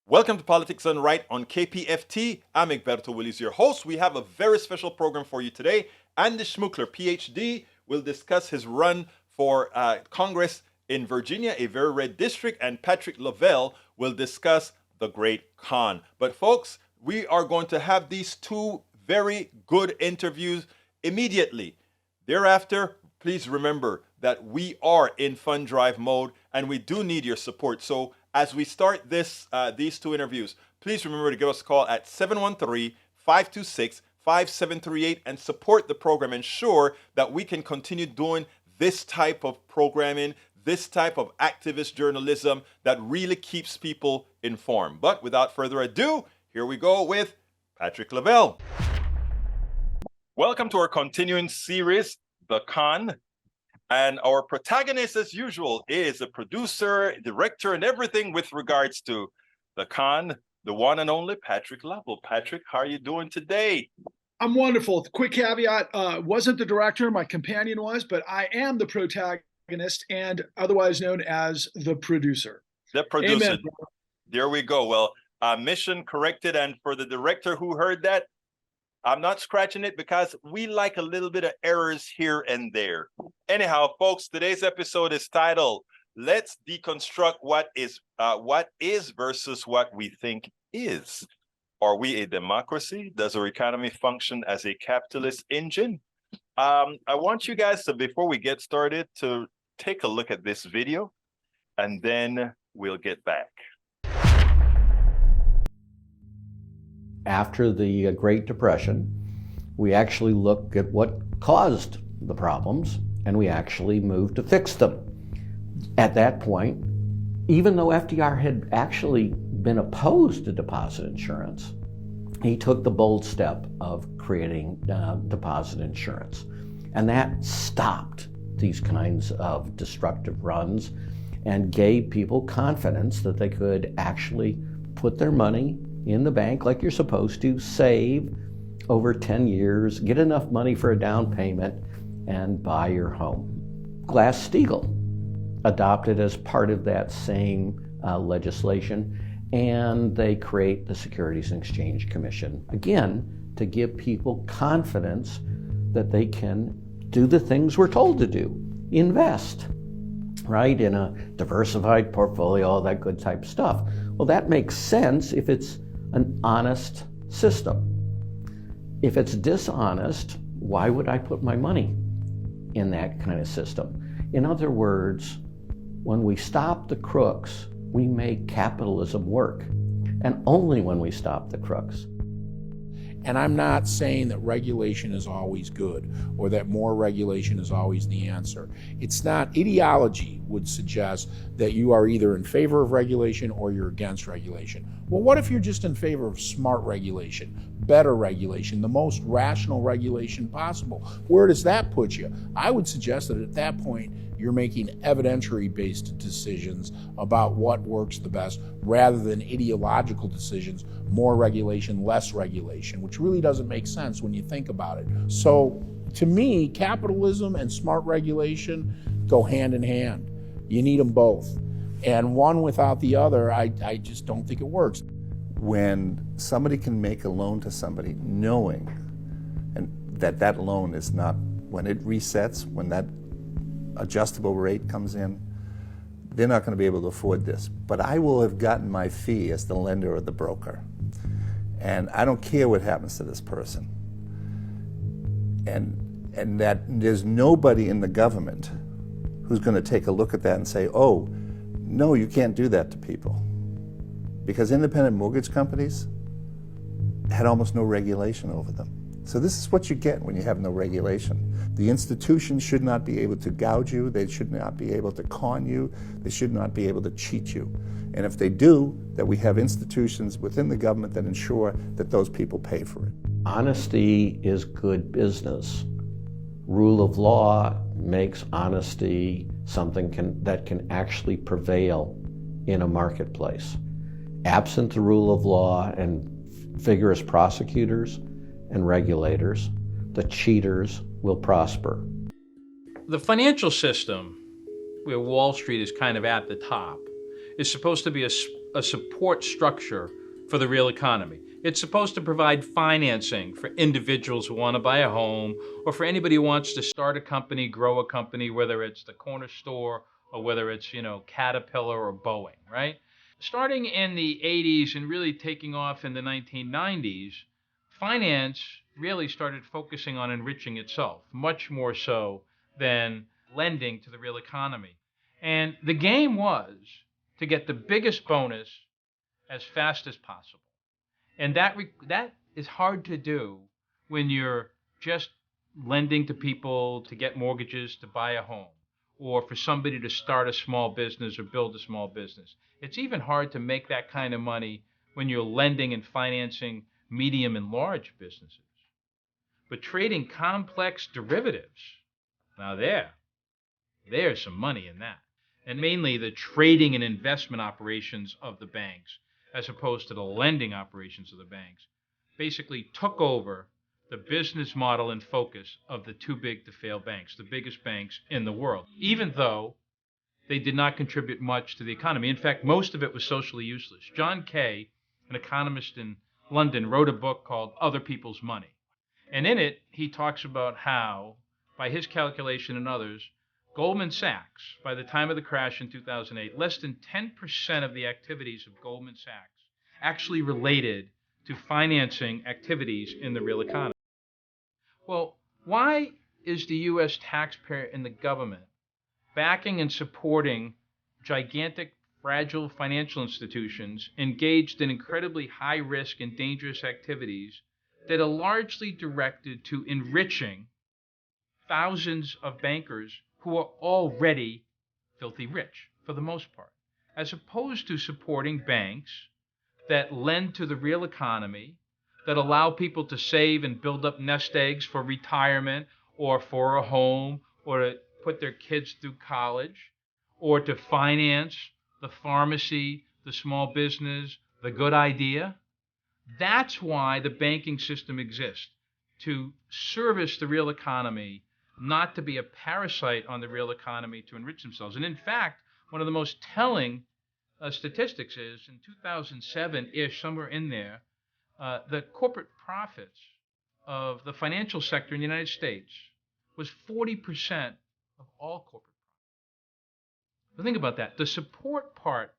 Welcome to Politics Done Right on KPFT. I'm Egberto Willies, your host. We have a very special program for you today. Andy Schmookler, PhD, will discuss his run for Congress in Virginia, a very red district, and Patrick Lovell will discuss the Great Con. But folks, we are going to have these two very good interviews immediately. Thereafter, please remember that we are in fund drive mode and we do need your support. So as we start these two interviews, please remember to give us a call at 713-526-5738 and support the program. Ensure that we can continue doing this type of programming, this type of activist journalism that really keeps people informed. But without further ado, here we go with Patrick Lovell. Welcome to our continuing series, The Con. And our protagonist, as usual, is a producer, director, and everything with regards to The Con, the one and only Patrick Lovell. Patrick, how are you doing today? I'm wonderful. Quick caveat, wasn't the director, my companion was, but I am the protagonist and otherwise known as the producer. The producer. Amen. There we go. Well, mission corrected. And for the director who heard that, I'm not scratching it because we like a little bit of errors here and there. Anyhow, folks, today's episode is titled, Let's Deconstruct What is versus What We Think Is. Are we a democracy? Does our economy function as a capitalist engine? I want you guys to, before we get started, to take a look at this video, and then we'll get back. After the Great Depression, we actually looked at what caused the problems, and we actually moved to fix them. At that point, even though FDR had actually been opposed to deposit insurance, he took the bold step of creating deposit insurance. And that stopped these kinds of destructive runs and gave people confidence that they could actually put their money in the bank like you're supposed to, save over 10 years, get enough money for a down payment, and buy your home. Glass-Steagall adopted as part of that same legislation, and they create the Securities and Exchange Commission, again, to give people confidence that they can do the things we're told to do, invest, right, in a diversified portfolio, all that good type of stuff. Well, that makes sense if it's an honest system. If it's dishonest, why would I put my money in that kind of system? In other words, when we stop the crooks, we make capitalism work. And only when we stop the crooks. And I'm not saying that regulation is always good or that more regulation is always the answer. It's not. Ideology would suggest that you are either in favor of regulation or you're against regulation. Well, what if you're just in favor of smart regulation, better regulation, the most rational regulation possible? Where does that put you? I would suggest that at that point, you're making evidentiary-based decisions about what works the best rather than ideological decisions, more regulation, less regulation, which really doesn't make sense when you think about it. So to me, capitalism and smart regulation go hand in hand. You need them both. And one without the other, I just don't think it works. When somebody can make a loan to somebody knowing and that loan is not, when it resets, when that adjustable rate comes in, they're not going to be able to afford this. But I will have gotten my fee as the lender or the broker. And I don't care what happens to this person. And that there's nobody in the government who's going to take a look at that and say, oh, no, you can't do that to people. Because independent mortgage companies had almost no regulation over them. So this is what you get when you have no regulation. The institutions should not be able to gouge you. They should not be able to con you. They should not be able to cheat you. And if they do, that we have institutions within the government that ensure that those people pay for it. Honesty is good business. Rule of law makes honesty something that can actually prevail in a marketplace. Absent the rule of law and vigorous prosecutors and regulators, the cheaters will prosper. The financial system, where Wall Street is kind of at the top, is supposed to be a support structure for the real economy. It's supposed to provide financing for individuals who want to buy a home, or for anybody who wants to start a company, grow a company, whether it's the corner store or whether it's, Caterpillar or Boeing, right? Starting in the 80s and really taking off in the 1990s, finance really started focusing on enriching itself, much more so than lending to the real economy. And the game was to get the biggest bonus as fast as possible. And that is hard to do when you're just lending to people to get mortgages to buy a home, or for somebody to start a small business or build a small business. It's even hard to make that kind of money when you're lending and financing medium and large businesses. But trading complex derivatives, now there's some money in that. And mainly the trading and investment operations of the banks, as opposed to the lending operations of the banks, basically took over the business model and focus of the too big to fail banks, the biggest banks in the world, even though they did not contribute much to the economy. In fact, most of it was socially useless. John Kay, an economist in London, wrote a book called Other People's Money. And in it, he talks about how, by his calculation and others, Goldman Sachs, by the time of the crash in 2008, less than 10% of the activities of Goldman Sachs actually related to financing activities in the real economy. Well, why is the U.S. taxpayer and the government backing and supporting gigantic, fragile financial institutions engaged in incredibly high risk and dangerous activities that are largely directed to enriching thousands of bankers who are already filthy rich, for the most part, as opposed to supporting banks that lend to the real economy, that allow people to save and build up nest eggs for retirement or for a home, or to put their kids through college, or to finance the pharmacy, the small business, the good idea. That's why the banking system exists, to service the real economy, not to be a parasite on the real economy to enrich themselves. And in fact, one of the most telling statistics is in 2007-ish, somewhere in there, the corporate profits of the financial sector in the United States was 40% of all corporate profits. So think about that. The support part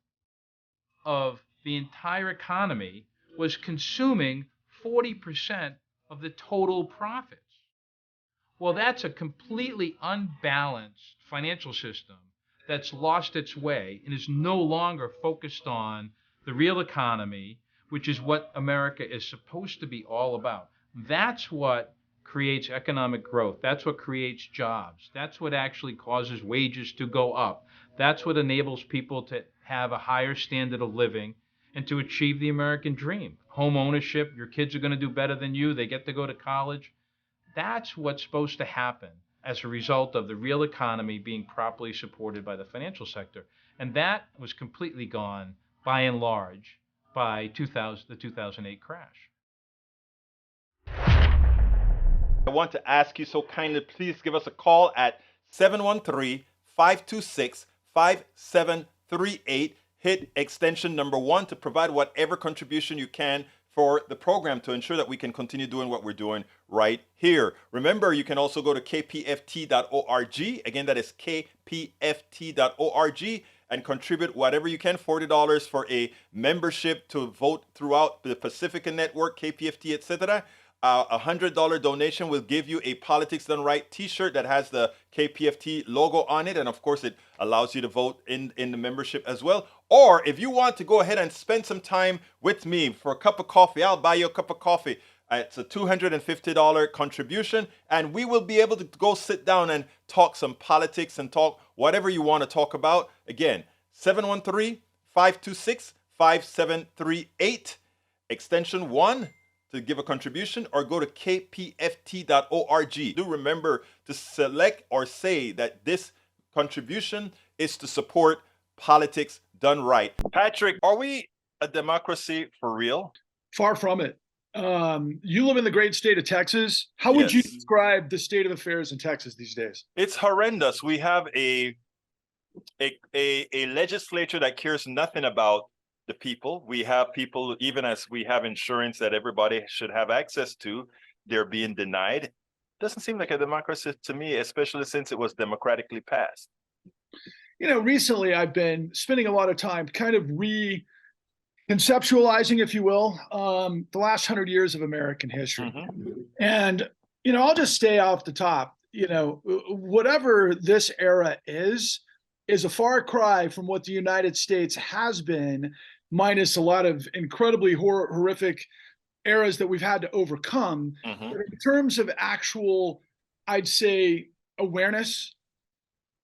of the entire economy was consuming 40% of the total profits. Well, that's a completely unbalanced financial system that's lost its way and is no longer focused on the real economy, which is what America is supposed to be all about. That's what creates economic growth. That's what creates jobs. That's what actually causes wages to go up. That's what enables people to have a higher standard of living and to achieve the American dream. Home ownership, your kids are going to do better than you, they get to go to college. That's what's supposed to happen as a result of the real economy being properly supported by the financial sector. And that was completely gone, by and large, by the 2008 crash. I want to ask you so kindly, please give us a call at 713-526-5738. Hit extension number 1 to provide whatever contribution you can for the program to ensure that we can continue doing what we're doing right here. Remember, you can also go to kpft.org. Again, that is kpft.org, and contribute whatever you can, $40 for a membership to vote throughout the Pacifica Network, KPFT, etc. A $100 donation will give you a Politics Done Right t-shirt that has the KPFT logo on it. And of course, it allows you to vote in the membership as well. Or if you want to go ahead and spend some time with me for a cup of coffee, I'll buy you a cup of coffee. It's a $250 contribution. And we will be able to go sit down and talk some politics and talk whatever you want to talk about. Again, 713-526-5738, extension 1. To give a contribution, or go to kpft.org. Do remember to select or say that this contribution is to support Politics Done Right. Patrick, are we a democracy for real? Far from it. You live in the great state of Texas. How would you Yes. describe the state of affairs in Texas these days? It's horrendous. We have a a legislature that cares nothing about the people. We have people, even as we have insurance that everybody should have access to, they're being denied. Doesn't seem like a democracy to me, especially since it was democratically passed. You know, recently I've been spending a lot of time kind of conceptualizing, if you will, the last 100 years of American history. And, you know, I'll just stay off the top. You know, whatever this era is a far cry from what the United States has been, minus a lot of incredibly horrific eras that we've had to overcome. But in terms of actual, I'd say, awareness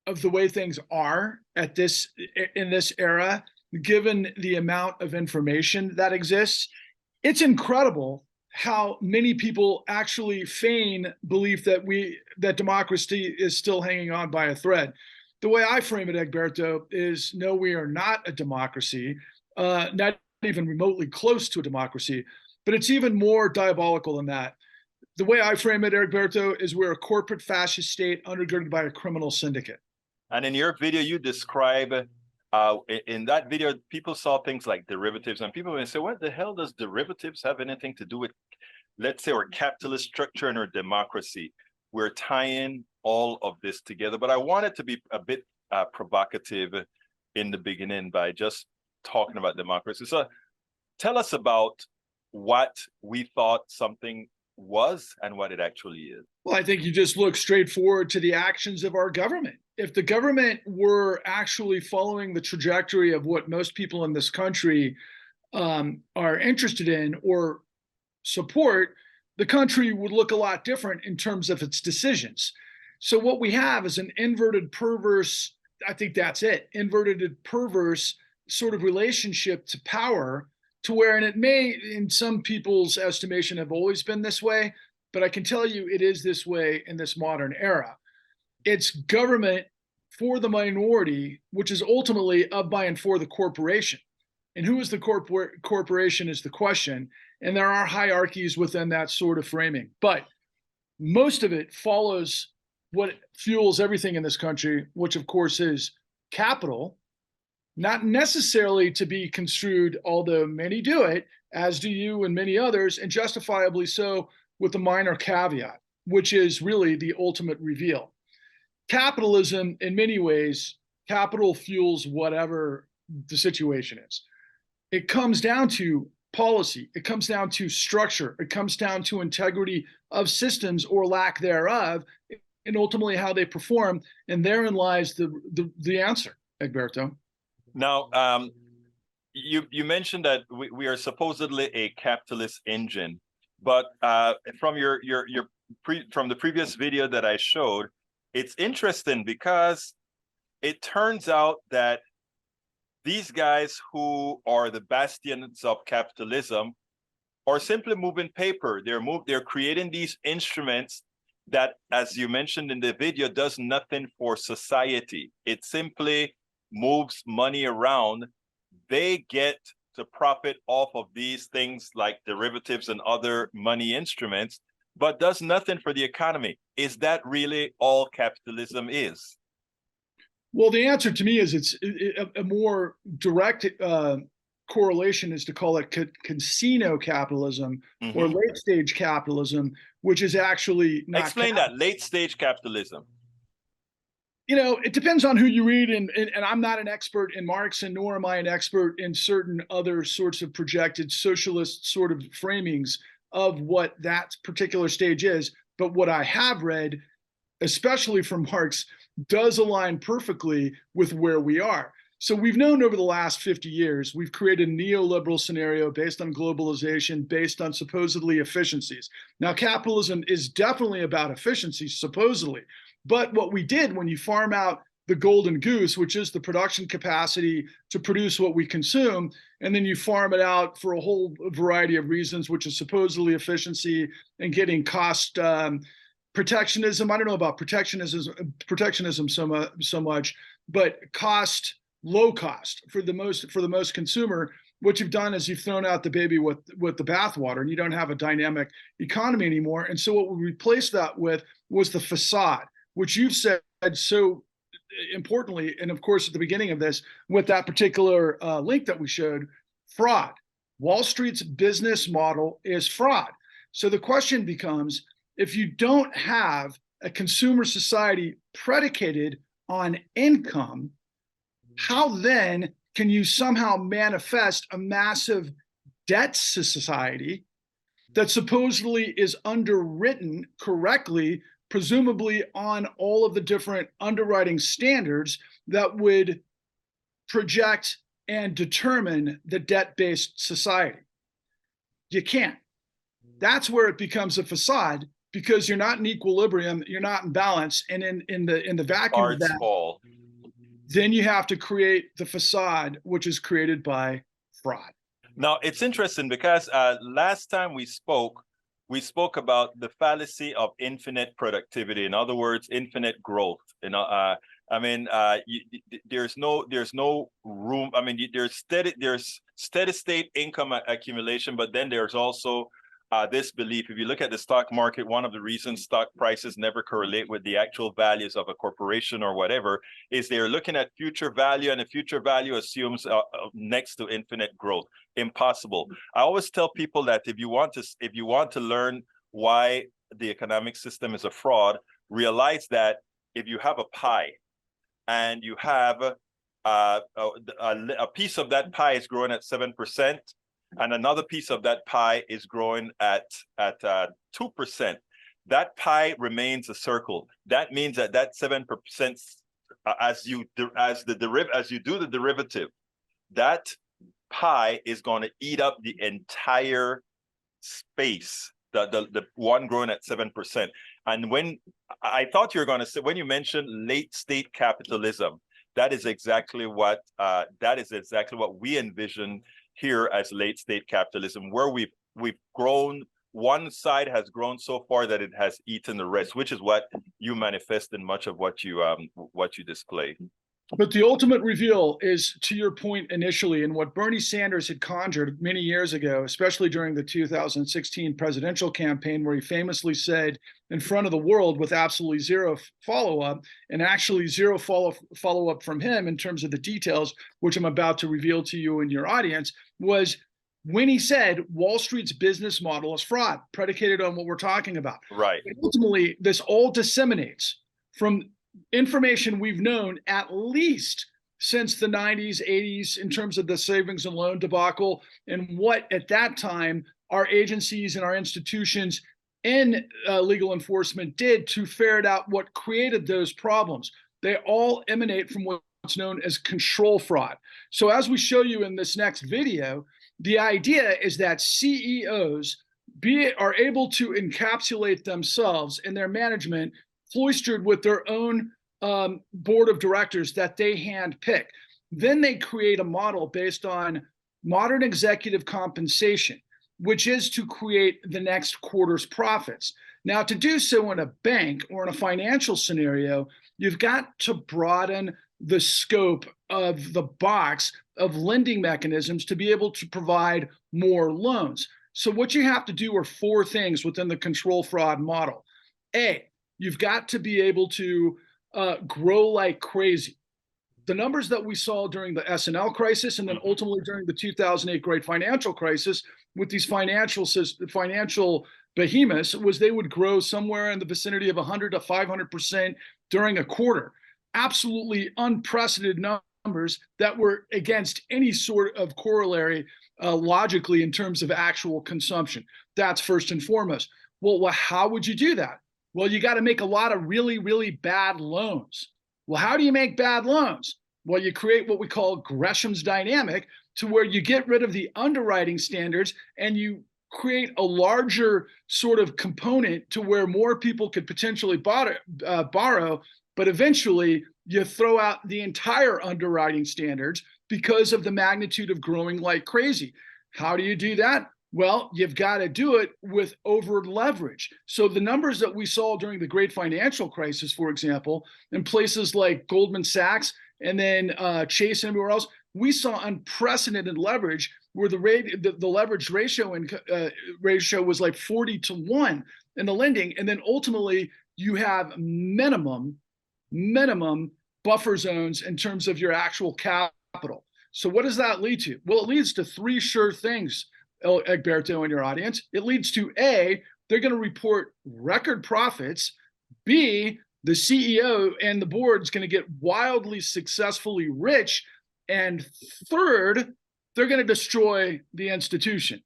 of the way things are in this era, given the amount of information that exists, it's incredible how many people actually feign belief that democracy is still hanging on by a thread. The way I frame it, Egberto, is no, we are not a democracy, not even remotely close to a democracy, but it's even more diabolical than that. The way I frame it, Egberto, is we're a corporate fascist state undergirded by a criminal syndicate. And in your video, you describe, in that video, people saw things like derivatives, and people may say, what the hell does derivatives have anything to do with, let's say, our capitalist structure and our democracy? We're tying all of this together. But I wanted to be a bit provocative in the beginning by just talking about democracy. So tell us about what we thought something was and what it actually is. Well, I think you just look straight forward to the actions of our government. If the government were actually following the trajectory of what most people in this country are interested in or support, the country would look a lot different in terms of its decisions. So what we have is an inverted perverse, I think that's it, inverted perverse sort of relationship to power, to where, and it may in some people's estimation have always been this way, but I can tell you it is this way in this modern era. It's government for the minority, which is ultimately of, by, and for the corporation. And who is the corporation is the question. And there are hierarchies within that sort of framing. But most of it follows what fuels everything in this country, which of course is capital, not necessarily to be construed, although many do it, as do you and many others, and justifiably so, with a minor caveat, which is really the ultimate reveal. Capitalism, in many ways, capital fuels whatever the situation is. It comes down to policy. It comes down to structure. It comes down to integrity of systems or lack thereof, and ultimately how they perform. And therein lies the answer, Egberto. Now, you mentioned that we are supposedly a capitalist engine, but from from the previous video that I showed, it's interesting because it turns out that these guys who are the bastions of capitalism are simply moving paper. They're creating these instruments that, as you mentioned in the video, does nothing for society. It simply moves money around. They get to profit off of these things like derivatives and other money instruments, but does nothing for the economy. Is that really all capitalism is? Well, the answer to me is it's a more direct correlation is to call it casino capitalism or late stage capitalism, which is actually not. Explain that, late stage capitalism. You know, it depends on who you read, and I'm not an expert in Marx, and nor am I an expert in certain other sorts of projected socialist sort of framings of what that particular stage is. But what I have read, especially from Marx, does align perfectly with where we are. So we've known over the last 50 years, we've created a neoliberal scenario based on globalization, based on supposedly efficiencies. Now, capitalism is definitely about efficiencies, supposedly. But what we did when you farm out the golden goose, which is the production capacity to produce what we consume, and then you farm it out for a whole variety of reasons, which is supposedly efficiency and getting cost protectionism. I don't know about protectionism so much, but low cost for the most consumer. What you've done is you've thrown out the baby with the bathwater, and you don't have a dynamic economy anymore. And so what we replaced that with was the facade, which you've said so importantly, and of course, at the beginning of this, with that particular link that we showed, fraud. Wall Street's business model is fraud. So the question becomes, if you don't have a consumer society predicated on income, how then can you somehow manifest a massive debt society that supposedly is underwritten correctly, presumably on all of the different underwriting standards that would project and determine the debt-based society? You can't. That's where it becomes a facade, because you're not in equilibrium, you're not in balance, and in the vacuum of that, fall. then you have to create the facade, which is created by fraud. Now, it's interesting because last time we spoke about the fallacy of infinite productivity. In other words, infinite growth. There's no room. I mean, there's steady state income accumulation, but then there's also this belief. If you look at the stock market, one of the reasons stock prices never correlate with the actual values of a corporation or whatever is they're looking at future value, and the future value assumes next to infinite growth. Impossible. I always tell people that if you want to learn why the economic system is a fraud, realize that if you have a pie and you have a piece of that pie is growing at 7%, and another piece of that pie is growing at 2%, that pie remains a circle. That means that 7%, as you do the derivative, that pie is going to eat up the entire space, the one growing at 7%. And when I thought you were going to say, when you mentioned late state capitalism, that is exactly what we envision here as late state capitalism, where we've grown. One side has grown so far that it has eaten the rest, which is what you manifest in much of what you display. But the ultimate reveal is, to your point initially, and what Bernie Sanders had conjured many years ago, especially during the 2016 presidential campaign, where he famously said in front of the world with absolutely zero follow-up, and actually zero follow-up from him in terms of the details, which I'm about to reveal to you and your audience, was when he said Wall Street's business model is fraud, predicated on what we're talking about. Right. And ultimately, this all disseminates from information we've known at least since the 90s, 80s, in terms of the savings and loan debacle, and what at that time our agencies and our institutions in legal enforcement did to ferret out what created those problems. They all emanate from what's known as control fraud. So as we show you in this next video, the idea is that CEOs are able to encapsulate themselves and their management cloistered with their own board of directors that they handpick. Then they create a model based on modern executive compensation, which is to create the next quarter's profits. Now, to do so in a bank or in a financial scenario, you've got to broaden the scope of the box of lending mechanisms to be able to provide more loans. So what you have to do are four things within the control fraud model. A, you've got to be able to grow like crazy. The numbers that we saw during the S&L crisis, and then ultimately during the 2008 great financial crisis with these financial behemoths, was they would grow somewhere in the vicinity of 100 to 500% during a quarter. Absolutely unprecedented numbers that were against any sort of corollary logically in terms of actual consumption. That's first and foremost. Well, how would you do that? Well, you got to make a lot of really, really bad loans. Well, how do you make bad loans? Well, you create what we call Gresham's dynamic, to where you get rid of the underwriting standards and you create a larger sort of component to where more people could potentially borrow, but eventually you throw out the entire underwriting standards because of the magnitude of growing like crazy. How do you do that? Well, you've got to do it with over leverage. So the numbers that we saw during the great financial crisis, for example, in places like Goldman Sachs and then Chase and everywhere else, we saw unprecedented leverage where the leverage ratio was like 40-1 in the lending. And then ultimately you have minimum buffer zones in terms of your actual capital. So what does that lead to? Well, it leads to three sure things, Egberto and your audience. It leads to A, they're going to report record profits. B, the CEO and the board is going to get wildly successfully rich. And third, they're going to destroy the institution.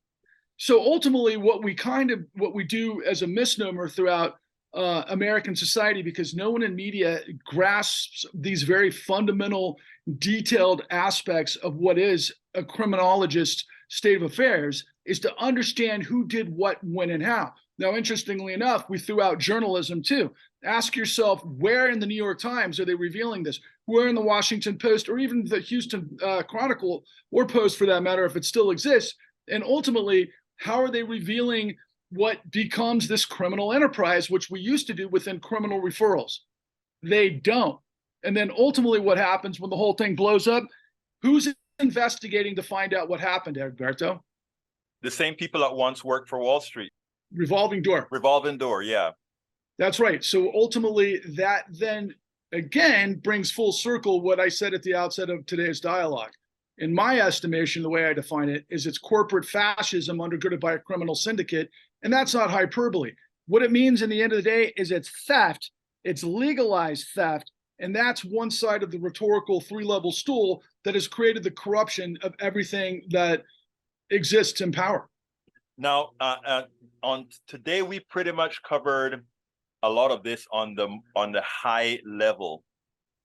So ultimately, what we do as a misnomer throughout American society, because no one in media grasps these very fundamental, detailed aspects of what is a criminologist's state of affairs, is to understand who did what, when, and how. Now, interestingly enough, we threw out journalism too. Ask yourself, where in the New York Times are they revealing this? Where in the Washington Post, or even the Houston Chronicle, or Post for that matter, if it still exists? And ultimately, how are they revealing what becomes this criminal enterprise, which we used to do within criminal referrals? They don't. And then ultimately what happens when the whole thing blows up? Who's investigating to find out what happened, Egberto? The same people that once worked for Wall Street. Revolving door. Revolving door, yeah. That's right. So ultimately that then again brings full circle what I said at the outset of today's dialogue. In my estimation, the way I define it is it's corporate fascism undergirded by a criminal syndicate. And that's not hyperbole. What it means in the end of the day is it's theft. It's legalized theft. And that's one side of the rhetorical three-level stool that has created the corruption of everything that exists in power. Now, on today, we pretty much covered a lot of this on the high level.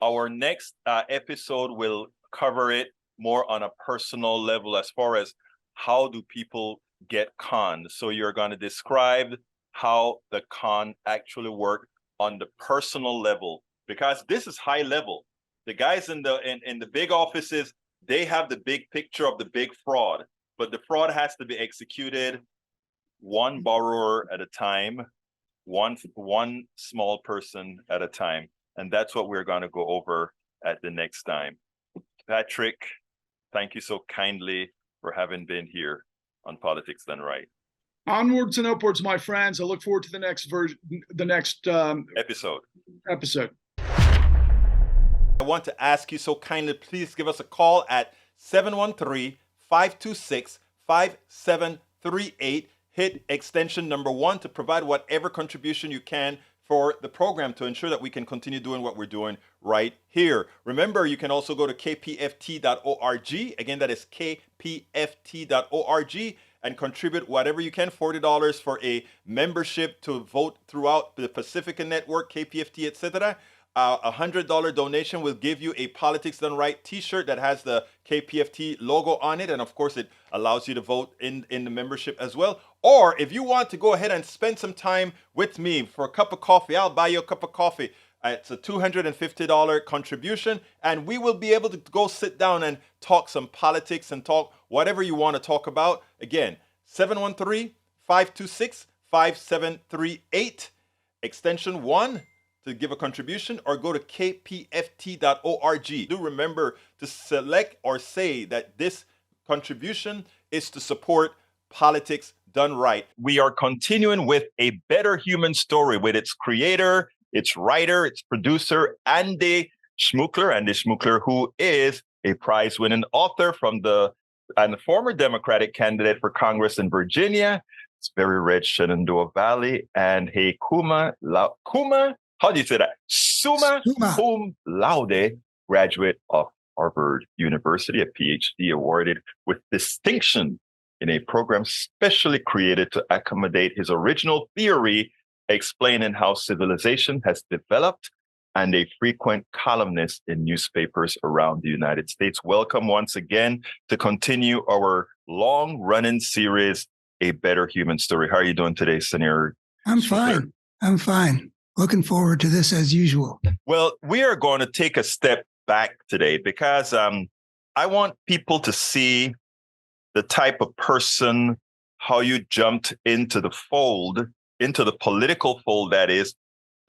Our next episode will cover it more on a personal level, as far as how do people get conned. So you're going to describe how the con actually work on the personal level, because this is high level. The guys in the big offices, they have the big picture of the big fraud, but the fraud has to be executed one borrower at a time, one small person at a time. And that's what we're going to go over at the next time. Patrick, thank you so kindly for having been here on Politics Done Right. Onwards and upwards, my friends. I look forward to the next episode. I want to ask you so kindly, please give us a call at 713-526-5738. Hit extension number 1 to provide whatever contribution you can for the program to ensure that we can continue doing what we're doing right here. Remember, you can also go to kpft.org. Again, that is kpft.org, and contribute whatever you can, $40 for a membership to vote throughout the Pacifica Network, KPFT, etc. A $100 donation will give you a Politics Done Right t-shirt that has the KPFT logo on it. And of course, it allows you to vote in the membership as well. Or if you want to go ahead and spend some time with me for a cup of coffee, I'll buy you a cup of coffee. It's a $250 contribution, and we will be able to go sit down and talk some politics and talk whatever you want to talk about. Again, 713-526-5738, extension 1 to give a contribution, or go to kpft.org. Do remember to select or say that this contribution is to support Politics Done Right. We are continuing with A Better Human Story with its creator, its writer, its producer, Andy Schmookler. Andy Schmookler, who is a prize-winning author and the former Democratic candidate for Congress in Virginia. It's very rich Shenandoah Valley, and Kuma, how do you say that? Summa cum laude, graduate of Harvard University, a PhD awarded with distinction in a program specially created to accommodate his original theory explaining how civilization has developed, and a frequent columnist in newspapers around the United States. Welcome once again to continue our long-running series, A Better Human Story. How are you doing today, Senator? I'm fine. Looking forward to this as usual. Well, we are going to take a step back today because I want people to see the type of person, how you jumped into the fold, into the political fold, that is.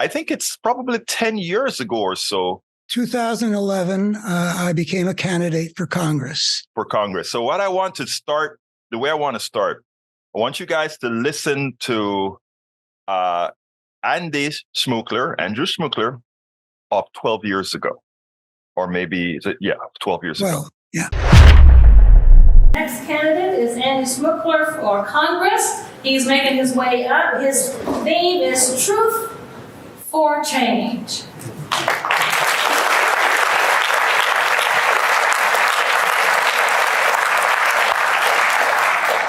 I think it's probably 10 years ago or so. 2011, I became a candidate for Congress. So what I want to start, the way I want to start, I want you guys to listen to Andrew Schmookler of 12 years ago. or maybe, 12 years ago. Well, yeah. Next candidate is Andy Schmookler for Congress. He's making his way up. His theme is Truth for Change.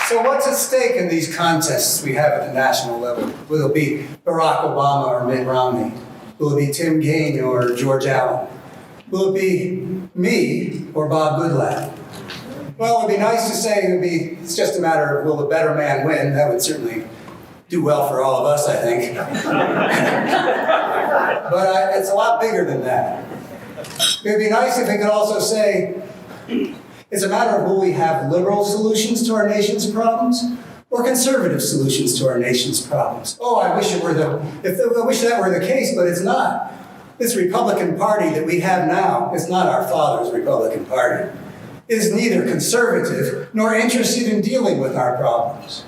So what's at stake in these contests we have at the national level? Will it be Barack Obama or Mitt Romney? Will it be Tim Kaine or George Allen? Will it be me or Bob Goodlatte? Well, it would be nice to say it's just a matter of will the better man win. That would certainly do well for all of us, I think. But it's a lot bigger than that. It would be nice if it could also say, it's a matter of will we have liberal solutions to our nation's problems or conservative solutions to our nation's problems. Oh, I wish that were the case, but it's not. This Republican Party that we have now is not our father's Republican Party. It is neither conservative nor interested in dealing with our problems.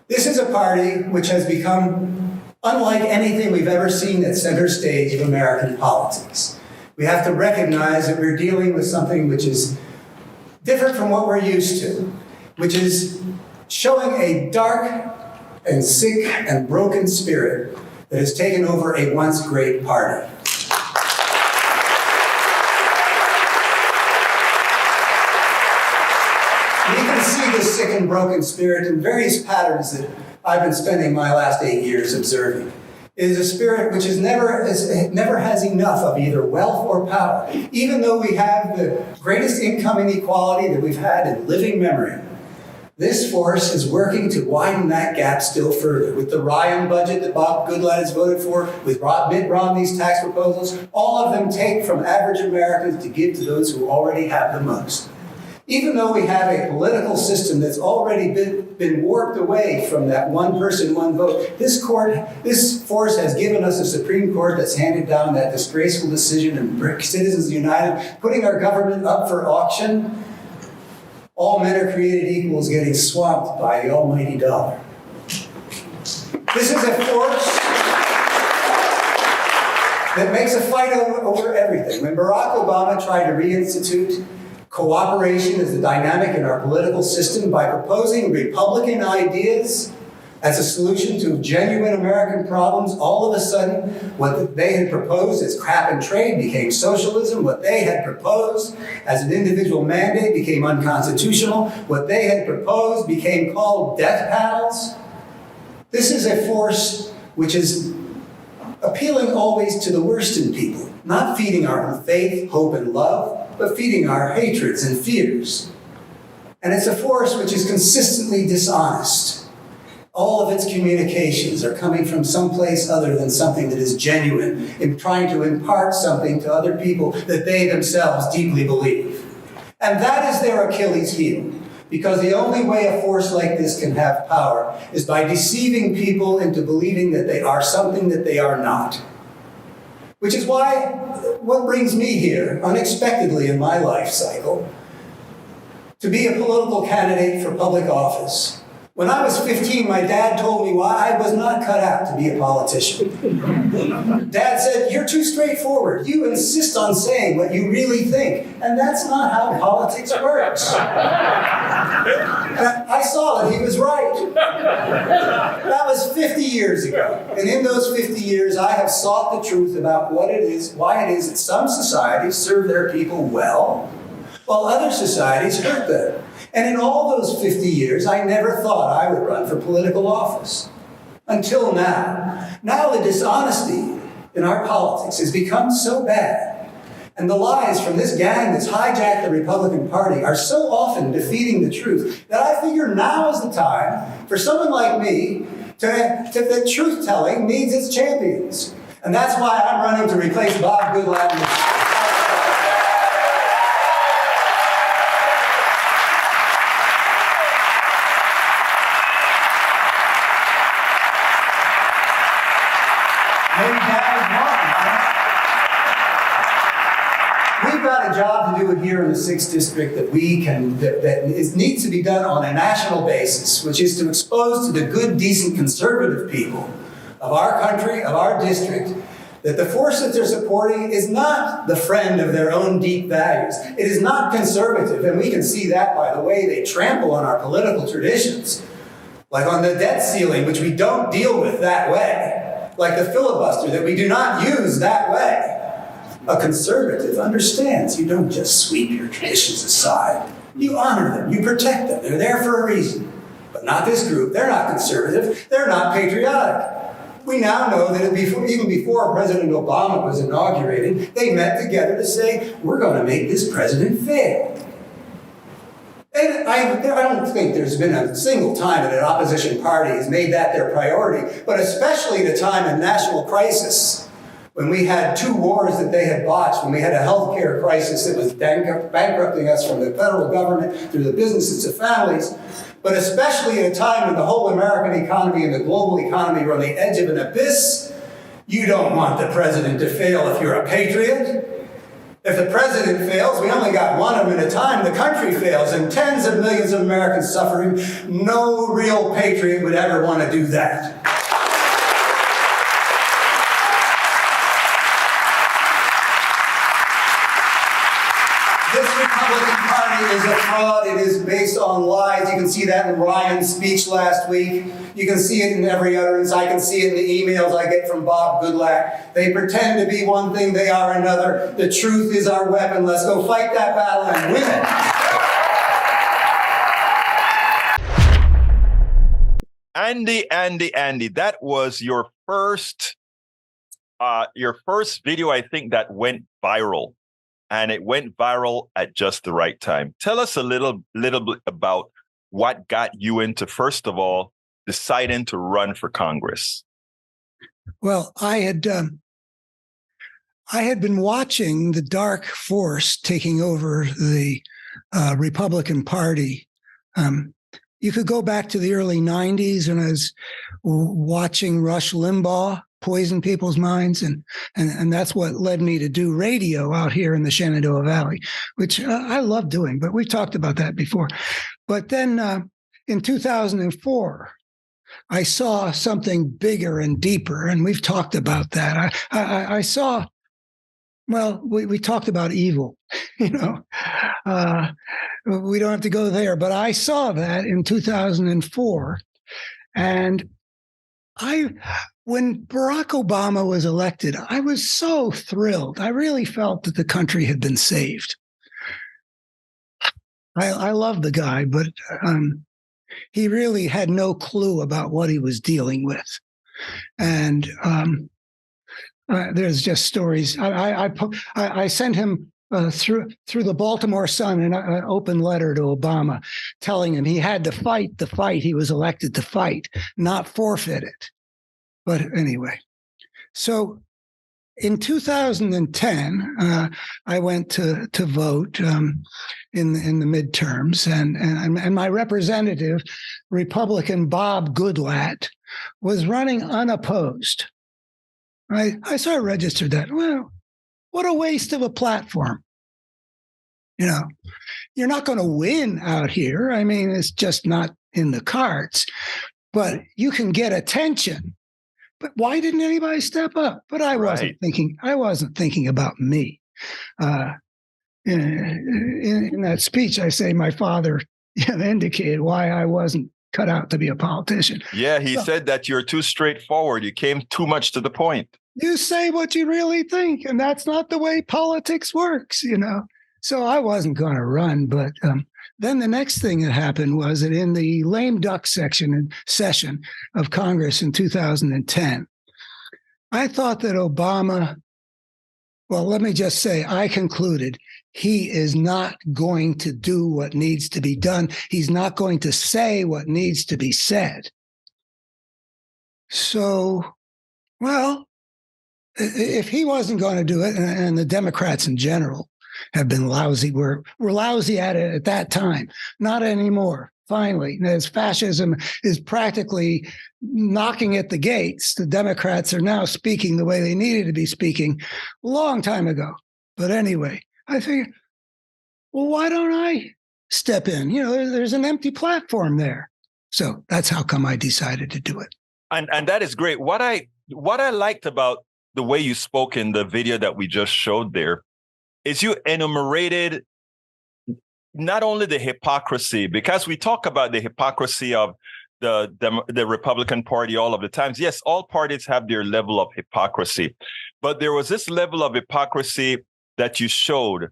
This is a party which has become unlike anything we've ever seen at center stage of American politics. We have to recognize that we're dealing with something which is different from what we're used to, which is showing a dark and sick and broken spirit that has taken over a once great party. We can see this sick and broken spirit in various patterns that I've been spending my last 8 years observing. It is a spirit which never has enough of either wealth or power, even though we have the greatest income inequality that we've had in living memory. This force is working to widen that gap still further. With the Ryan budget that Bob Goodlatte has voted for, with Mitt Romney's tax proposals, all of them take from average Americans to give to those who already have the most. Even though we have a political system that's already been warped away from that one person, one vote, this force has given us a Supreme Court that's handed down that disgraceful decision in Citizens United, putting our government up for auction. All men are created equal is getting swamped by the almighty dollar. This is a force that makes a fight over everything. When Barack Obama tried to reinstitute cooperation as the dynamic in our political system by proposing Republican ideas as a solution to genuine American problems, all of a sudden, what they had proposed as cap and trade became socialism. What they had proposed as an individual mandate became unconstitutional. What they had proposed became called death panels. This is a force which is appealing always to the worst in people, not feeding our faith, hope, and love, but feeding our hatreds and fears. And it's a force which is consistently dishonest. All of its communications are coming from someplace other than something that is genuine in trying to impart something to other people that they themselves deeply believe. And that is their Achilles heel, because the only way a force like this can have power is by deceiving people into believing that they are something that they are not. Which is why, what brings me here, unexpectedly in my life cycle, to be a political candidate for public office. When I was 15, my dad told me why I was not cut out to be a politician. Dad said, "You're too straightforward. You insist on saying what you really think, and that's not how politics works." And I saw that he was right. That was 50 years ago. And in those 50 years, I have sought the truth about what it is, why it is that some societies serve their people well, while other societies hurt them. And in all those 50 years, I never thought I would run for political office. Until now. Now the dishonesty in our politics has become so bad, and the lies from this gang that's hijacked the Republican Party are so often defeating the truth, that I figure now is the time for someone like me that truth-telling needs its champions. And that's why I'm running to replace Bob Goodlatte. We've got a job to do here in the 6th District that needs to be done on a national basis, which is to expose to the good, decent, conservative people of our country, of our district, that the force that they're supporting is not the friend of their own deep values. It is not conservative, and we can see that by the way they trample on our political traditions, like on the debt ceiling, which we don't deal with that way, like the filibuster that we do not use that way. A conservative understands you don't just sweep your traditions aside. You honor them, you protect them, they're there for a reason. But not this group, they're not conservative, they're not patriotic. We now know that even before President Obama was inaugurated, they met together to say, we're going to make this president fail. And I don't think there's been a single time that an opposition party has made that their priority, but especially at a time of national crisis, when we had 2 wars that they had botched, when we had a healthcare crisis that was bankrupting us from the federal government through the businesses to families, but especially at a time when the whole American economy and the global economy were on the edge of an abyss, you don't want the president to fail if you're a patriot. If the president fails, we only got one of them at a time, the country fails, and tens of millions of Americans suffering. No real patriot would ever want to do that. This Republican Party is a fraud. It is based on lies. You can see that in Ryan's speech last week. You can see it in every utterance. I can see it in the emails I get from Bob Goodlatte. They pretend to be one thing, they are another. The truth is our weapon. Let's go fight that battle and win it. Andy, that was your first video, I think, that went viral. And it went viral at just the right time. Tell us a little bit about what got you into, first of all, deciding to run for Congress. Well, I had been watching the dark force taking over the Republican Party. You could go back to the early 90s when I was watching Rush Limbaugh poison people's minds, and that's what led me to do radio out here in the Shenandoah Valley, which I love doing, but we've talked about that before. But then in 2004, I saw something bigger and deeper, and we've talked about that. I saw, well, we talked about evil, we don't have to go there, but I saw that in 2004, and when Barack Obama was elected, I was so thrilled. I really felt that the country had been saved. I love the guy, but he really had no clue about what he was dealing with. And there's just stories. I sent him through the Baltimore Sun an open letter to Obama telling him he had to fight the fight he was elected to fight, not forfeit it. But anyway, so in 2010, I went to vote in the midterms, and my representative, Republican Bob Goodlatte, was running unopposed. I sort of registered that. Well, what a waste of a platform. You're not going to win out here. I mean, it's just not in the cards. But you can get attention. But why didn't anybody step up? But I wasn't thinking. I wasn't thinking about me. In that speech, I say my father indicated why I wasn't cut out to be a politician. Yeah, he said that you're too straightforward. You came too much to the point. You say what you really think, and that's not the way politics works, So I wasn't going to run, but then the next thing that happened was that in the lame duck session of Congress in 2010, I thought that Obama, well, let me just say, I concluded he is not going to do what needs to be done. He's not going to say what needs to be said. So, well, if he wasn't going to do it, and the Democrats in general have been lousy, we're lousy at it at that time, not anymore. Finally, as fascism is practically knocking at the gates, the Democrats are now speaking the way they needed to be speaking a long time ago. But anyway, I figured, well, why don't I step in? There's an empty platform there. So that's how come I decided to do it. And that is great. What I liked about the way you spoke in the video that we just showed there is you enumerated not only the hypocrisy, because we talk about the hypocrisy of the Republican Party all of the times. Yes, all parties have their level of hypocrisy, but there was this level of hypocrisy that you showed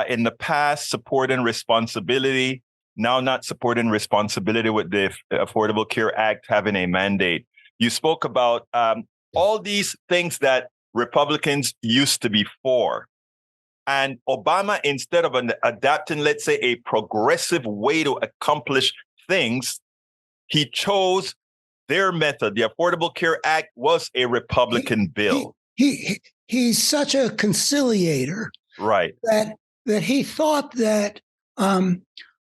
in the past, supporting responsibility, now not supporting responsibility with the Affordable Care Act having a mandate. You spoke about all these things that Republicans used to be for. And Obama, instead of adapting, let's say, a progressive way to accomplish things, he chose their method. The Affordable Care Act was a Republican bill. He's such a conciliator, right? That he thought that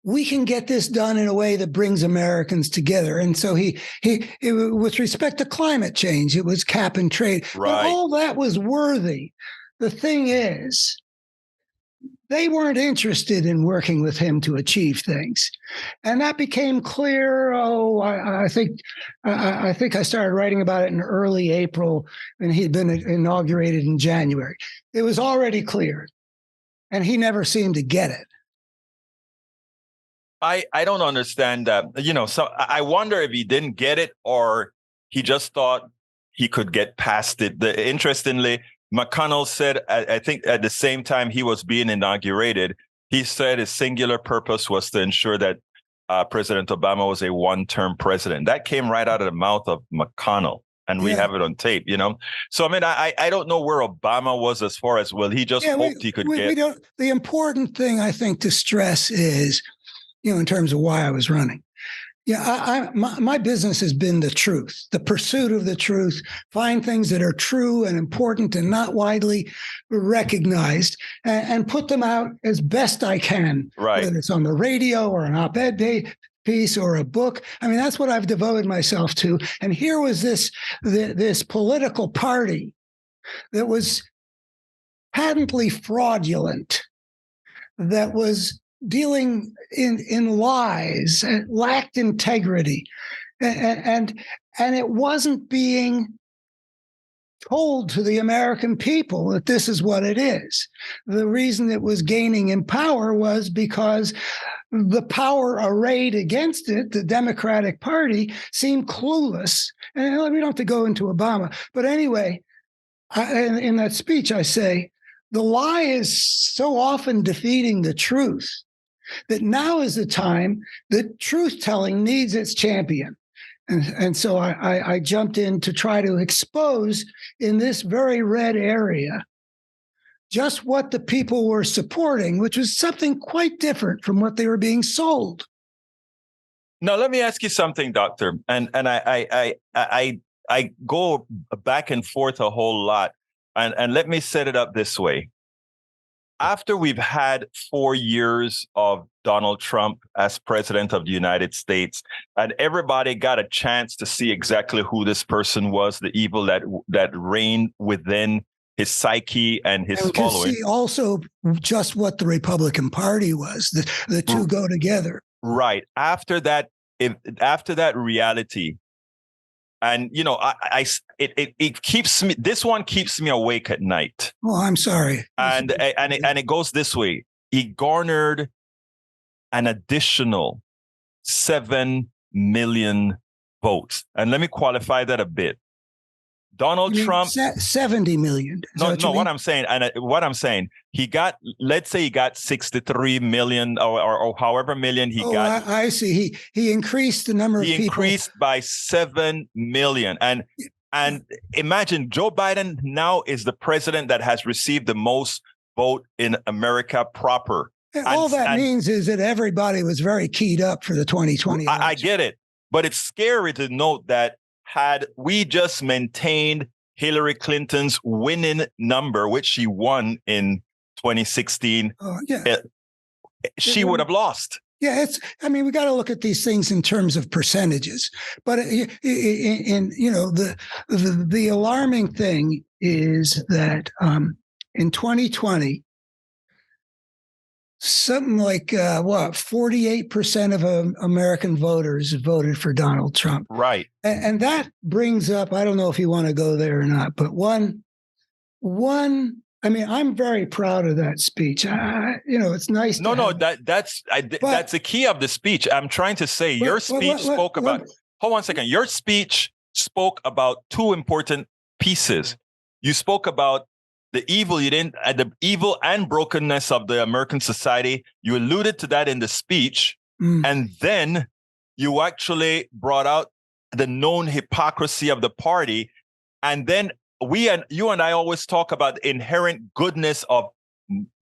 we can get this done in a way that brings Americans together. And so he with respect to climate change, it was cap and trade. Right. But all that was worthy. The thing is, they weren't interested in working with him to achieve things. And that became clear. I think I started writing about it in early April, and he'd been inaugurated in January. It was already clear, and he never seemed to get it. I don't understand that. So I wonder if he didn't get it or he just thought he could get past it. Interestingly, McConnell said, I think at the same time he was being inaugurated, he said his singular purpose was to ensure that President Obama was a one-term president. That came right out of the mouth of McConnell, and we have it on tape, So, I mean, I don't know where Obama was as far as, he just hoped he could get. The important thing, I think, to stress is, in terms of why I was running. My business has been the truth, the pursuit of the truth, find things that are true and important and not widely recognized, and put them out as best I can, right? Whether it's on the radio or an op-ed piece or a book. I mean, that's what I've devoted myself to. And here was this political party that was patently fraudulent, that was dealing in lies and lacked integrity, and it wasn't being told to the American people that this is what it is. The reason it was gaining in power was because the power arrayed against it, the Democratic Party, seemed clueless. And we don't have to go into Obama, but anyway, in that speech I say, the lie is so often defeating the truth that now is the time that truth-telling needs its champion. And so I jumped in to try to expose in this very red area just what the people were supporting, which was something quite different from what they were being sold. Now, let me ask you something, Doctor. And I go back and forth a whole lot. And let me set it up this way. After we've had 4 years of Donald Trump as president of the United States, and everybody got a chance to see exactly who this person was, the evil that reigned within his psyche and his following. See also just what the Republican Party was. The two go together. Right. After that reality, and it keeps me. This one keeps me awake at night. Oh, I'm sorry. And it goes this way. He garnered an additional 7 million votes, and let me qualify that a bit. Donald Trump, 70 million. No, what I'm saying, he got, let's say he got 63 million or however million he got. I see. He increased the number of people. He increased by 7 million. And imagine Joe Biden now is the president that has received the most vote in America proper. All that means is that everybody was very keyed up for the 2020 election. I get it. But it's scary to note that had we just maintained Hillary Clinton's winning number, which she won in 2016, she would have lost. Yeah, we got to look at these things in terms of percentages. But the alarming thing is that in 2020, something like 48% of American voters voted for Donald Trump. Right. And that brings up, I don't know if you want to go there or not, but one I'm very proud of that speech. It's nice. That's the key of the speech. I'm trying to say your speech spoke about. Hold on a second. Your speech spoke about two important pieces. You spoke about the evil the evil and brokenness of the American society. You alluded to that in the speech, and then you actually brought out the known hypocrisy of the party, and then you and I always talk about the inherent goodness of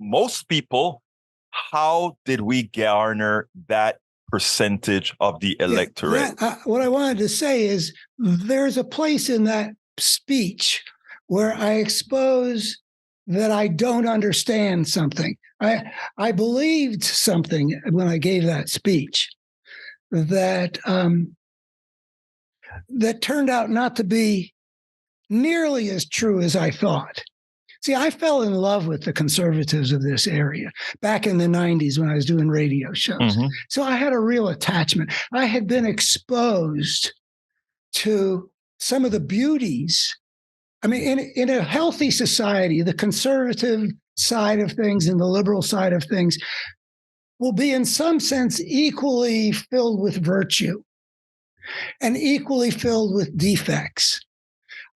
most people. How did we garner that percentage of the electorate? What I wanted to say is there's a place in that speech where I expose that I don't understand something. I believed something when I gave that speech that that turned out not to be nearly as true as I thought. See, I fell in love with the conservatives of this area back in the 90s when I was doing radio shows. So I had a real attachment. I had been exposed to some of the beauties. I mean, in a healthy society, the conservative side of things and the liberal side of things will be in some sense equally filled with virtue and equally filled with defects.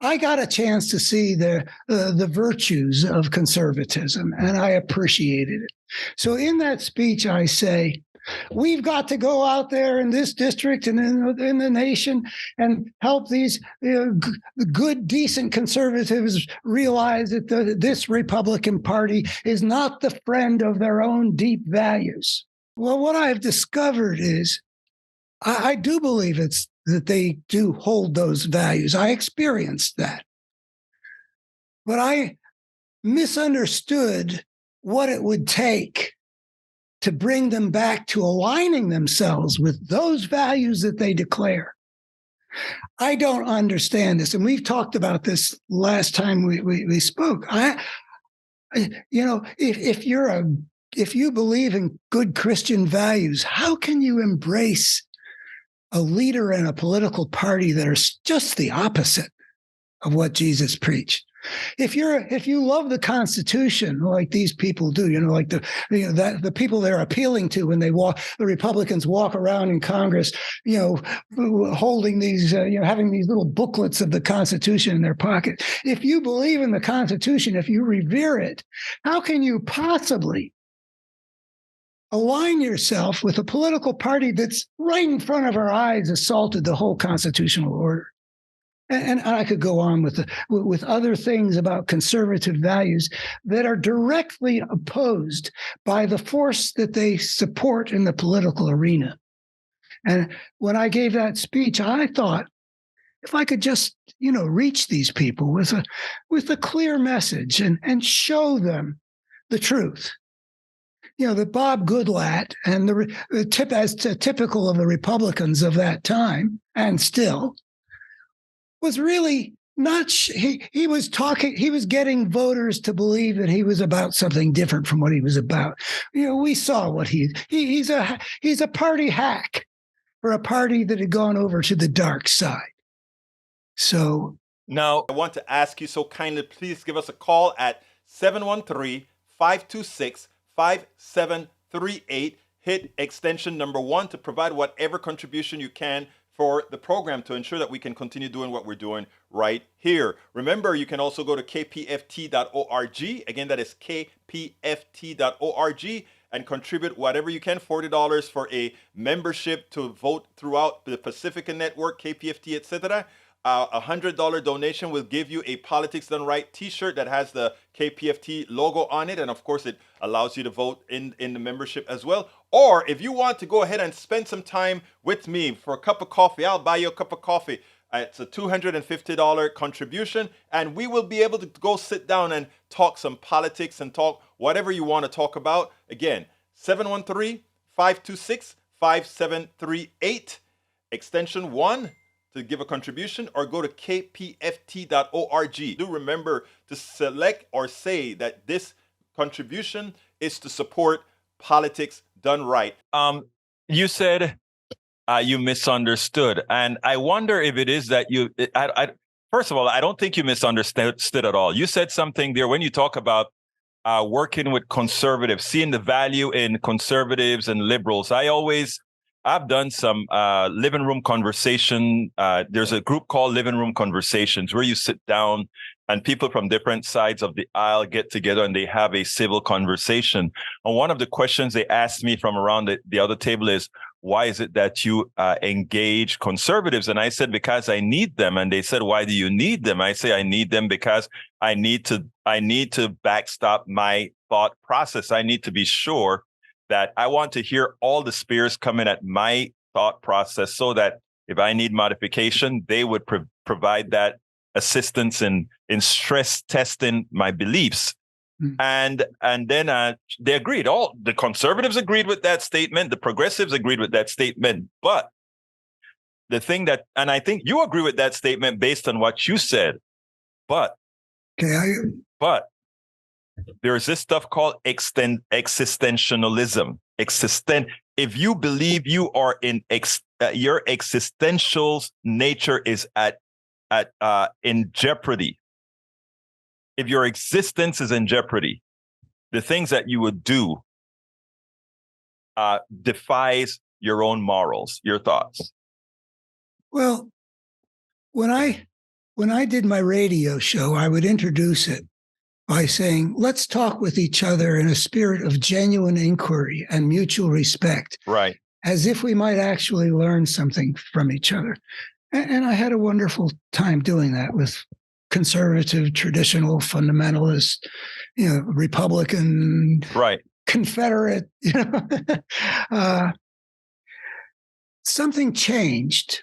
I got a chance to see the virtues of conservatism, and I appreciated it. So in that speech, I say, we've got to go out there in this district and in the nation and help these good, decent conservatives realize that this Republican Party is not the friend of their own deep values. Well, what I've discovered is I do believe that they do hold those values. I experienced that. But I misunderstood what it would take to bring them back to aligning themselves with those values that they declare. I don't understand this. And we've talked about this last time we spoke. If you believe in good Christian values, how can you embrace a leader and a political party that are just the opposite of what Jesus preached? If you love the Constitution like these people do, like the people they're appealing to when the Republicans walk around in Congress, holding these, having these little booklets of the Constitution in their pocket. If you believe in the Constitution, if you revere it, how can you possibly align yourself with a political party that's right in front of our eyes assaulted the whole constitutional order? And I could go on with other things about conservative values that are directly opposed by the force that they support in the political arena. And when I gave that speech, I thought, if I could just, reach these people with a clear message and show them the truth. That Bob Goodlatte and as typical of the Republicans of that time and still was really not. He was getting voters to believe that he was about something different from what he was about. We saw what he's a party hack for a party that had gone over to the dark side. So now I want to ask you so kindly, please give us a call at 713-526-5738. Hit extension number 1 to provide whatever contribution you can for the program to ensure that we can continue doing what we're doing right here. Remember, you can also go to kpft.org. Again, that is kpft.org, and contribute whatever you can, $40 for a membership to vote throughout the Pacifica Network, KPFT, etc. $100 donation will give you a Politics Done Right t-shirt that has the KPFT logo on it. And of course, it allows you to vote in the membership as well. Or if you want to go ahead and spend some time with me for a cup of coffee, I'll buy you a cup of coffee. It's a $250 contribution. And we will be able to go sit down and talk some politics and talk whatever you want to talk about. Again, 713-526-5738, extension 1. To give a contribution, or go to kpft.org. Do remember to select or say that this contribution is to support Politics Done Right. You said you misunderstood, and I wonder if it is that First of all, I don't think you misunderstood at all. You said something there when you talk about working with conservatives, seeing the value in conservatives and liberals. I've done some living room conversation. There's a group called Living Room Conversations where you sit down and people from different sides of the aisle get together and they have a civil conversation. And one of the questions they asked me from around the other table is, why is it that you engage conservatives? And I said, because I need them. And they said, why do you need them? I say, I need them because I need to backstop my thought process. I need to be sure that I want to hear all the spears coming at my thought process so that if I need modification, they would provide that assistance in stress testing my beliefs. And then they agreed. All the conservatives agreed with that statement. The progressives agreed with that statement. But the thing that, and I think you agree with that statement based on what you said. But there's this stuff called existentialism. If you believe you are your existential nature is in jeopardy. If your existence is in jeopardy, the things that you would do defies your own morals. Your thoughts? Well, when I did my radio show, I would introduce it by saying, let's talk with each other in a spirit of genuine inquiry and mutual respect. Right. As if we might actually learn something from each other. And I had a wonderful time doing that with conservative, traditional, fundamentalist, Republican, right, Confederate, something changed.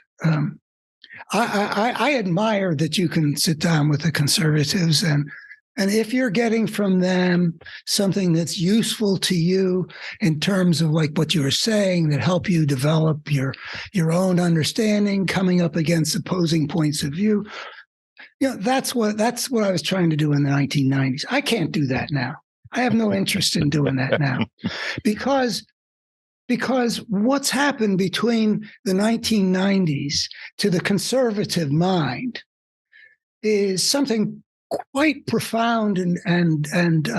I admire that you can sit down with the conservatives and if you're getting from them something that's useful to you in terms of like what you were saying that help you develop your own understanding, coming up against opposing points of view, that's what I was trying to do in the 1990s. I can't do that now. I have no interest in doing that now because what's happened between the 1990s to the conservative mind is something quite profound and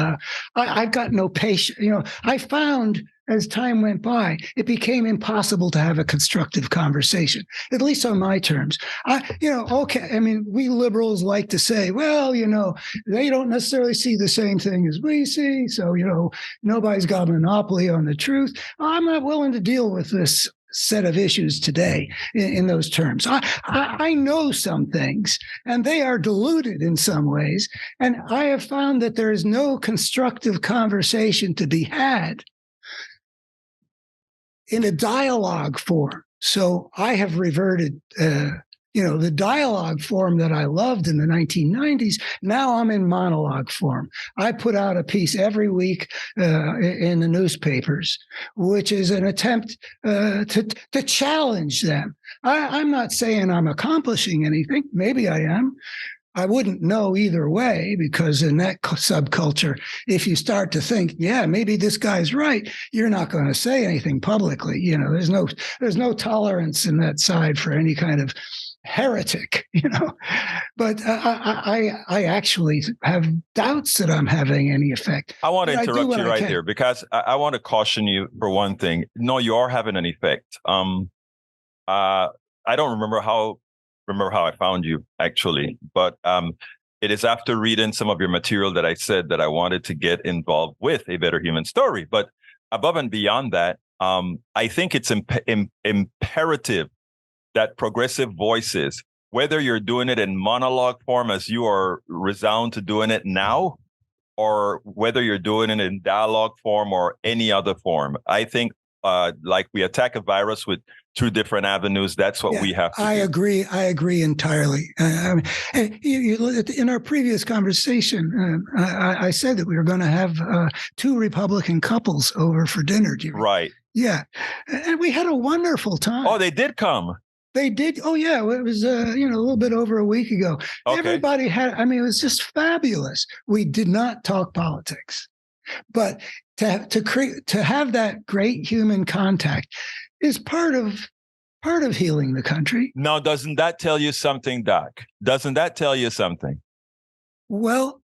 I've got no patience. I found as time went by, it became impossible to have a constructive conversation, at least on my terms. Okay. I mean, we liberals like to say, well, they don't necessarily see the same thing as we see. So, nobody's got a monopoly on the truth. I'm not willing to deal with this set of issues today in those terms. I know some things and they are diluted in some ways. And I have found that there is no constructive conversation to be had in a dialogue form. So I have reverted, the dialogue form that I loved in the 1990s. Now I'm in monologue form. I put out a piece every week in the newspapers, which is an attempt to challenge them. I'm not saying I'm accomplishing anything. Maybe I am. I wouldn't know either way, because in that subculture, if you start to think, yeah, maybe this guy's right, you're not going to say anything publicly. There's no tolerance in that side for any kind of heretic, But I actually have doubts that I'm having any effect. I want to interrupt you right there because I want to caution you for one thing. No, you are having an effect. I don't remember how I found you actually, but it is after reading some of your material that I said that I wanted to get involved with A Better Human Story. But above and beyond that, I think it's imperative that progressive voices, whether you're doing it in monologue form as you are resound to doing it now, or whether you're doing it in dialogue form or any other form, I think like we attack a virus with two different avenues. That's what we have to do. I agree entirely. In our previous conversation, I said that we were going to have two Republican couples over for dinner. Right. Yeah. And we had a wonderful time. Oh, they did come. They did. Oh, yeah. It was, a little bit over a week ago. Okay. Everybody had, it was just fabulous. We did not talk politics, but to have that great human contact is part of part of healing the country. Now, doesn't that tell you something, Doc? Doesn't that tell you something? Well,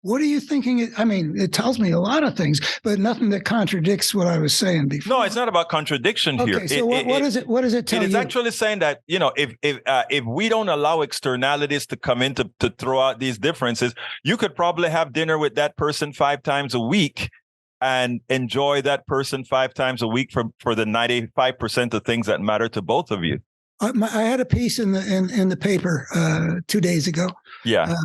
what are you thinking? I mean, it tells me a lot of things, but nothing that contradicts what I was saying before. No, it's not about contradiction here. Okay, so what does it tell you? It is actually saying that, if we don't allow externalities to come in to throw out these differences, you could probably have dinner with that person 5 times a week and enjoy that person 5 times a week for the 95% of things that matter to both of you. I had a piece in the paper 2 days ago. Yeah,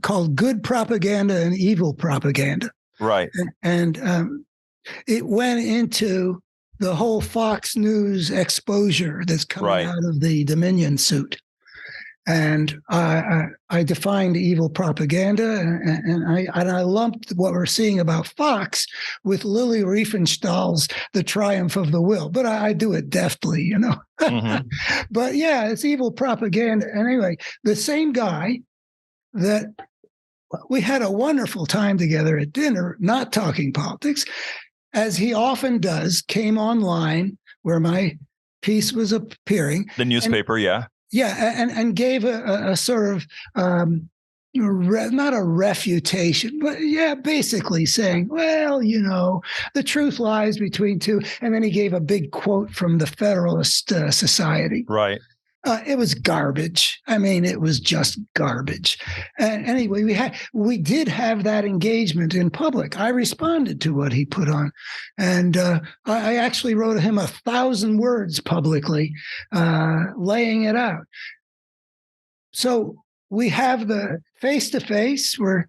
called "Good Propaganda and Evil Propaganda." Right. And it went into the whole Fox News exposure that's coming out of the Dominion suit. And I defined evil propaganda, and I lumped what we're seeing about Fox with Lily Riefenstahl's "The Triumph of the Will," but I do it deftly, Mm-hmm. But yeah, it's evil propaganda. Anyway, the same guy that we had a wonderful time together at dinner, not talking politics, as he often does, came online where my piece was appearing. The newspaper, yeah. Yeah, and gave a sort of not a refutation, but yeah, basically saying, well, the truth lies between two. And then he gave a big quote from the Federalist Society. Right. It was garbage. I mean, it was just garbage. And anyway, we did have that engagement in public. I responded to what he put on, and I actually wrote him 1,000 words publicly, laying it out. So we have the face-to-face. We're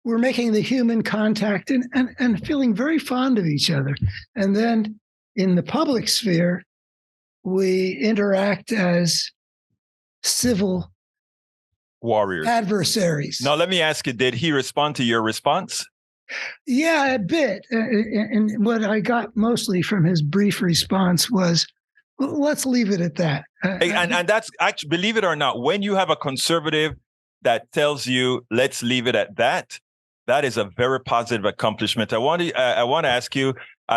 making the human contact and feeling very fond of each other. And then in the public sphere, we interact as civil warriors, adversaries. Now, let me ask you, did he respond to your response? Yeah, a bit. And what I got mostly from his brief response was, well, let's leave it at that. And that's actually, believe it or not, when you have a conservative that tells you, let's leave it at that, that is a very positive accomplishment. I want to ask you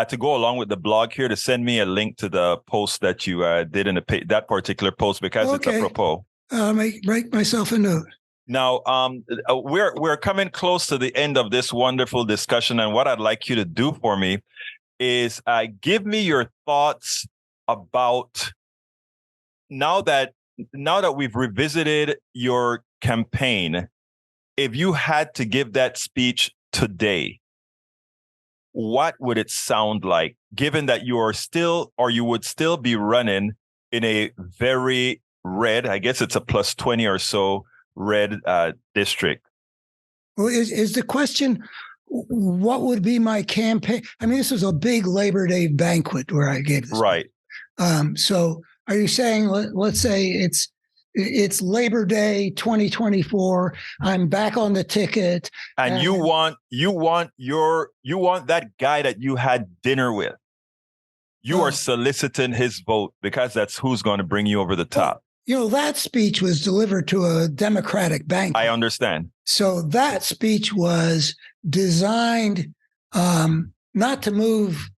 to go along with the blog here to send me a link to the post that you did in that particular post, because it's apropos. Write myself a note. Now, we're coming close to the end of this wonderful discussion, and what I'd like you to do for me is give me your thoughts about now that we've revisited your campaign. If you had to give that speech today, what would it sound like, given that you would still be running in a very red, I guess it's a plus 20 or so red district? Well, is the question, what would be my campaign? I mean, this was a big Labor Day banquet where I gave this. Right. So are you saying, let's say it's Labor Day 2024. I'm back on the ticket. And you want that guy that you had dinner with. You are soliciting his vote because that's who's going to bring you over the top. That speech was delivered to a Democratic bank. I understand. So that speech was designed not to move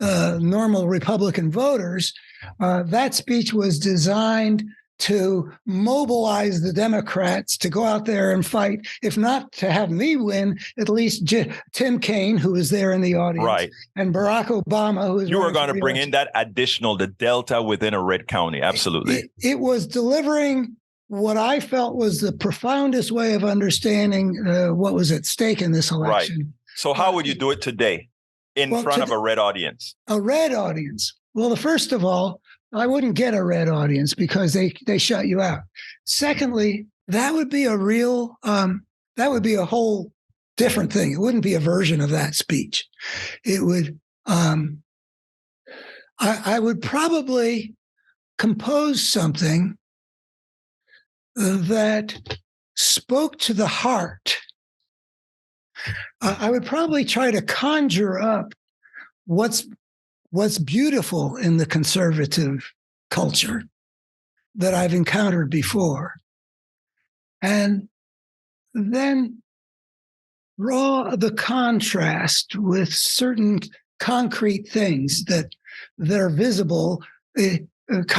normal Republican voters. That speech was designed to mobilize the Democrats to go out there and fight, if not to have me win, at least Tim Kaine, who was there in the audience, right, and Barack Obama, who was. You were going to bring in that additional, the delta within a red county. Absolutely. It was delivering what I felt was the profoundest way of understanding what was at stake in this election. Right. So how would you do it today in front of a red audience? A red audience. Well, first of all, I wouldn't get a red audience because they shut you out. Secondly, that would be a whole different thing. It wouldn't be a version of that speech. It would, I would probably compose something that spoke to the heart. I would probably try to conjure up what's beautiful in the conservative culture that I've encountered before, and then draw the contrast with certain concrete things that are visible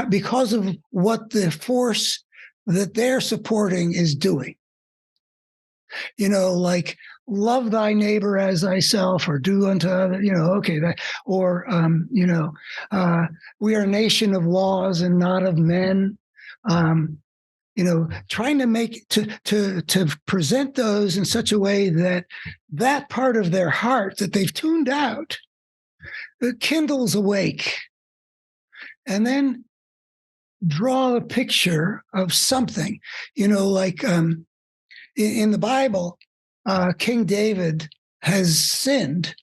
because of what the force that they're supporting is doing. You know, like love thy neighbor as thyself, or do unto other, you know, okay, that, or, we are a nation of laws and not of men. You know, trying to make, to present those in such a way that that part of their heart that they've tuned out, it kindles awake. And then draw a picture of something, you know, like in the Bible, King David has sinned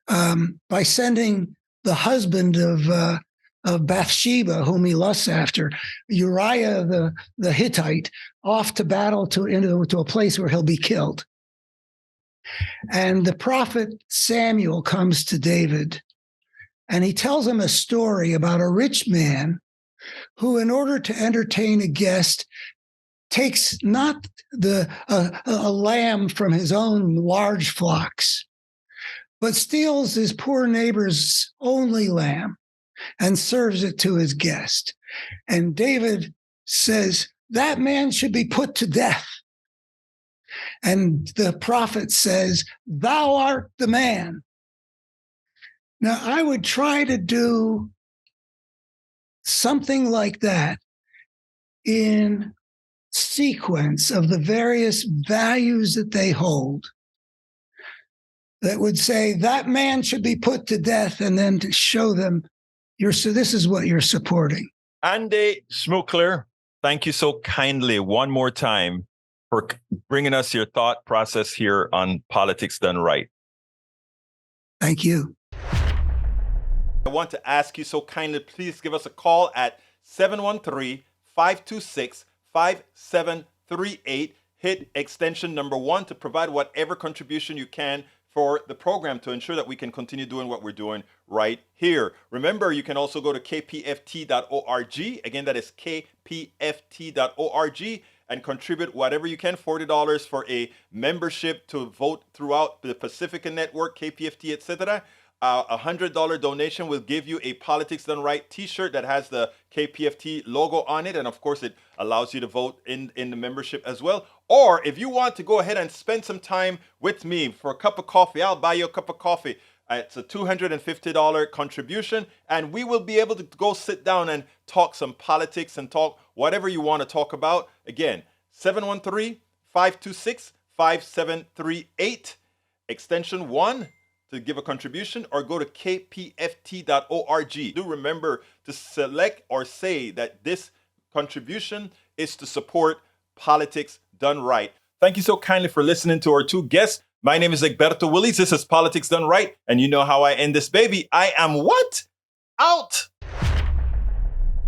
by sending the husband of Bathsheba, whom he lusts after, Uriah the Hittite, off to battle into a place where he'll be killed. And the prophet Samuel comes to David, and he tells him a story about a rich man who, in order to entertain a guest, takes not a lamb from his own large flocks, but steals his poor neighbor's only lamb and serves it to his guest. And David says, that man should be put to death. And the prophet says, thou art the man. Now, I would try to do something like that in sequence of the various values that they hold, that would say that man should be put to death, and then to show them, this is what you're supporting. Andy Schmookler, thank you so kindly one more time for bringing us your thought process here on Politics Done Right. Thank you. I want to ask you so kindly, please give us a call at 713-526-5738. Hit extension number 1 to provide whatever contribution you can for the program to ensure that we can continue doing what we're doing right here. Remember, you can also go to kpft.org. Again, that is kpft.org, and contribute whatever you can, $40 for a membership to vote throughout the Pacifica Network, KPFT, etc. A $100 donation will give you a Politics Done Right t-shirt that has the KPFT logo on it. And of course, it allows you to vote in the membership as well. Or if you want to go ahead and spend some time with me for a cup of coffee, I'll buy you a cup of coffee. It's a $250 contribution. And we will be able to go sit down and talk some politics and talk whatever you want to talk about. Again, 713-526-5738, extension 1. To give a contribution, or go to kpft.org. Do remember to select or say that this contribution is to support Politics Done Right. Thank you so kindly for listening to our 2 guests. My name is Egberto Willies. This is Politics Done Right. And you know how I end this baby. I am what? Out.